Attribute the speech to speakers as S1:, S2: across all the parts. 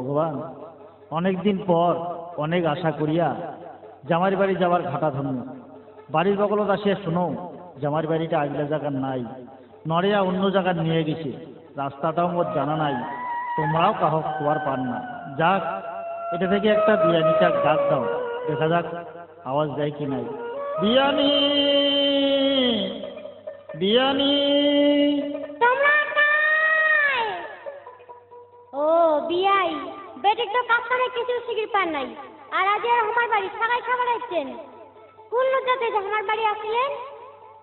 S1: ভগবান, অনেক দিন পর অনেক আশা করিয়া জামাই বাড়ি যাবার ঘাটা ধরনু। বাড়ির বগলত আসিয়া শুনো জামাই বাড়িটা আগলা জায়গার নাই, নড়িয়া অন্য জায়গার নিয়ে গেছে। রাস্তাটাও মোর জানা নাই, তোমরাও কাহক খোয়ার পান না। যাক, এটা থেকে একটা বিরিয়ানিটা ডাক দাও, দেখা যাক আওয়াজ দেয় কি নাই। বিরিয়ানি, বিরিয়ানি।
S2: ও বিয়াই বেটি তো কাছারে কিছু শিখির পান নাই, আর আজ আমার বাড়ি সবাই খাবার আসছেন। কোন লজ্জাতে যে আমার বাড়ি আসলেন?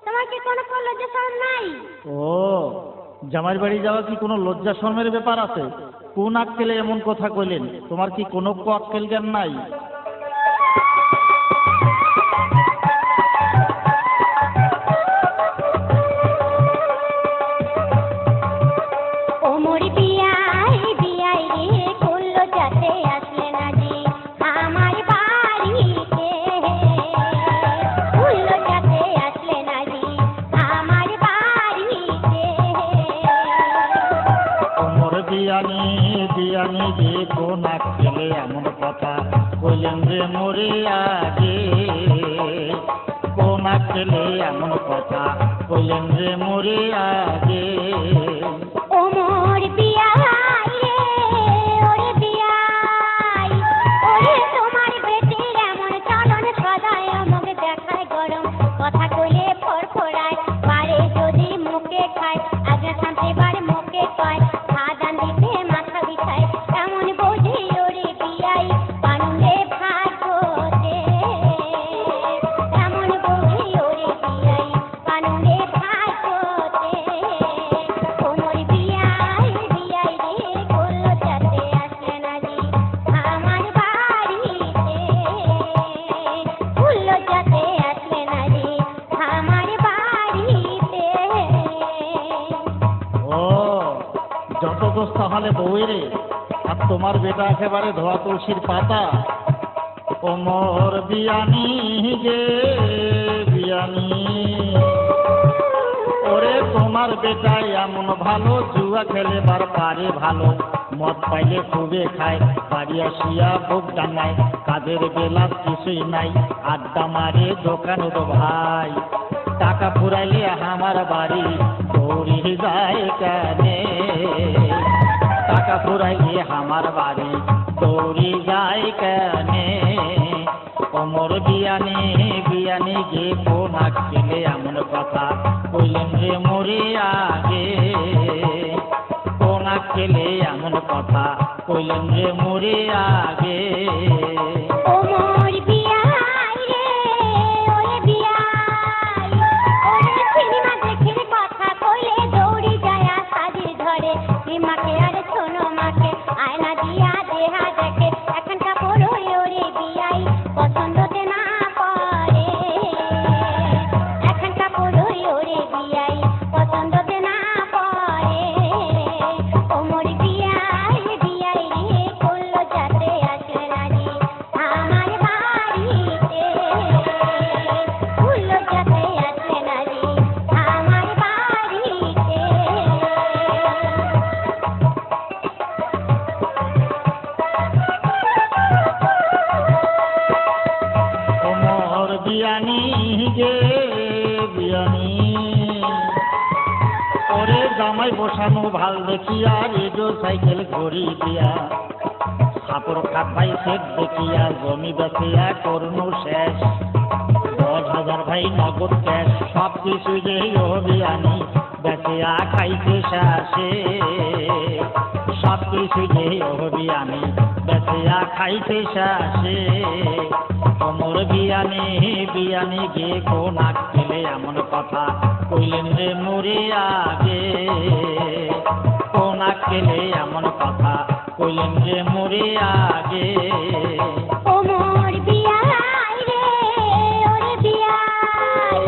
S2: তোমার কি কোনো লজ্জা শরম নাই?
S1: ও, জামাই বাড়ি যাওয়া কি কোনো লজ্জা শরমের ব্যাপার আছে? কোন আক্কেলে এমন কথা কইলেন? তোমার কি কোনো আক্কেল জ্ঞান নাই? বিয়ানি, বিয়ানি যে কোন আক্কেলে এমন কথা কইলেন রে মোরে আগে? কোন আক্কেলে এমন কথা কইলেন রে মোরে আগে?
S2: ও মোর বিয়াই রে, ওরে বিয়াই, ওরে তোমার বেটির এমন চলন সদায় আমাকে দেখায় গরম, কথা কইলে ফরফরায়, পারে যদি মুখে খায়, আগে শান্তি বাড়ে মুখে কয়, খাদান দিতে মাথা বিছায়, এমন বোঝে ওরে বিয়াই পানুলে ভাগতে, এমন বোঝে ওরে বিয়াই পানুলে ভাগতে। ওমর বিয়াই, বিয়াই রে করলো যাতে আসলে না রে আমার বাড়িতে, করলো যাতে আসলে না রে আমার বাড়িতে।
S1: ও, যত দোষ তাহলে বউরে, আর তোমার বেটা একেবারে ধোয়া তুলসীর পাতা। ওমর বিয়ানি গে বিয়ানি, ওরে তোমার বেটা এমন ভালো, জুয়া খেলেবার পারে ভালো, মদ পাইলে খুবে খায়, বাড়ি আসিয়া ভোগ ডাঙায়, কাজের বেলা কিছুই নাই, আড্ডা মারে দোকান তো ভাই, টাকা ফুরাইলে আমার বাড়ি দৌড়ি যায় কানে, টাকা ফুরাইলে আমার বাড়ি দৌড়ি যায় কানে। ওমর বিয়ানি, বিয়ানি যে কোন আক্কেলে এমন কথা কইলেন রে মোরে আগে? কোন আক্কেলে এমন কথা কইলেন রে মোরে আগে?
S2: ওমর বিয়াই রে, ওরে বিয়াই, ওরে সিনেমা দেখে কথা কইলে দৌড়ি যায় সাজির ধরে, মাকে আর শোনো মাকে আয়না দিয়া দেহা দেখে, এখানটা পড়ো ওরে বিয়াই পছন্দতে না পড়ে, এখানটা পড়ো ওরে বিয়াই পছন্দতে না পড়ে। ওমর বিয়াই, বিয়াই রে করলো যাতে আসলে না রে আমার বাড়িতে, করলো যাতে আসলে না রে আমার বাড়িতে।
S1: ওমর বিয়ানি গে বিয়ানি, ওরে জামাই বসানো ভাল দেখিয়া, রেডিও সাইকেল ঘড়ি দিয়া, সাপর খাপাই সেট দেখিয়া, জমি বেচিয়া করনু শেষ, 10,000 ভাই নগদ ক্যাশ, সব কিছু যে ও বিয়ানি বেচিয়া খাইতে শেষে, সব কিছু যে ও বিয়ানি বেচিয়া খাইতে শেষে। ওমর বিয়ানি, বিয়ানি গে কোন আক্কেলে এমন কথা কইলেন রে মোরে আগে? কোন আক্কেলে এমন কথা কইলেন রে মোরে আগে?
S2: ওমর বিয়াই রে, ওরে বিয়াই,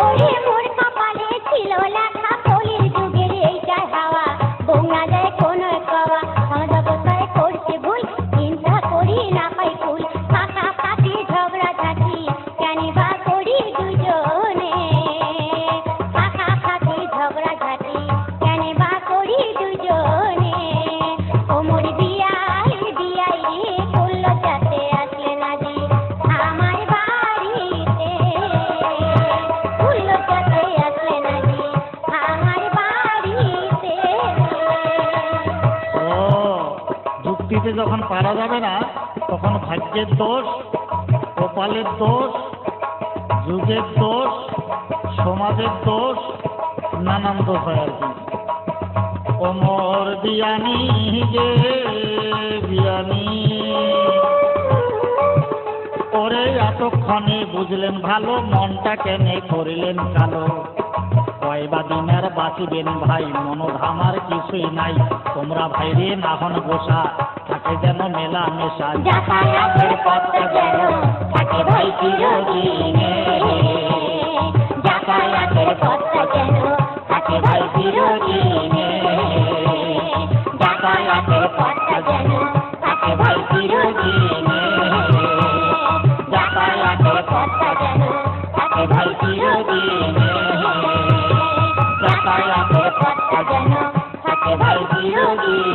S2: ওরে মোর কপালে ছিল লেখা কলির যুগের এইটা হাওয়া, বউ না যায় কোনো কওয়া, আমার জগতায় করছে ভুল, চিন্তা করি না পাই ফুল, ফাঁকা ফাঁকি ঝগড়া ঝাঁটি কেন বা করি দুজনে, ফাঁকা ফাঁকি ঝগড়া ঝাঁটি কেন বা করি দুজনে। ওমর বিয়াই
S1: পৃথিবীতে যখন পারা যাবে না তখন ভাগ্যের দোষ, কপালের দোষ, যুগের দোষ, সমাজের দোষ, নানান দোষ হয় আর কি। ওমর বিয়ানি গে বিয়ানি, ওরে এতক্ষণে বুঝলেন ভালো, মনটা কেনে করিলেন কালো। কয়বা দিনের বাঁচিবেন ভাই, মনোধামার কিছুই নাই। তোমরা ভাইরে নাহন বসা, থাকে যেন মেলা মেশা।
S2: যাতায়াতের পথটা যেন থাকে ভাই চিরদিনে, যাতায়াতের পথটা যেন থাকে ভাই চিরদিনে, যাতায়াতের পথটা যেন থাকে ভাই চিরদিনে, যাতায়াতের পথটা যেন থাকে ভাই চিরদিনে, যাতায়াতের পথটা যেন থাকে ভাই চিরদিনে।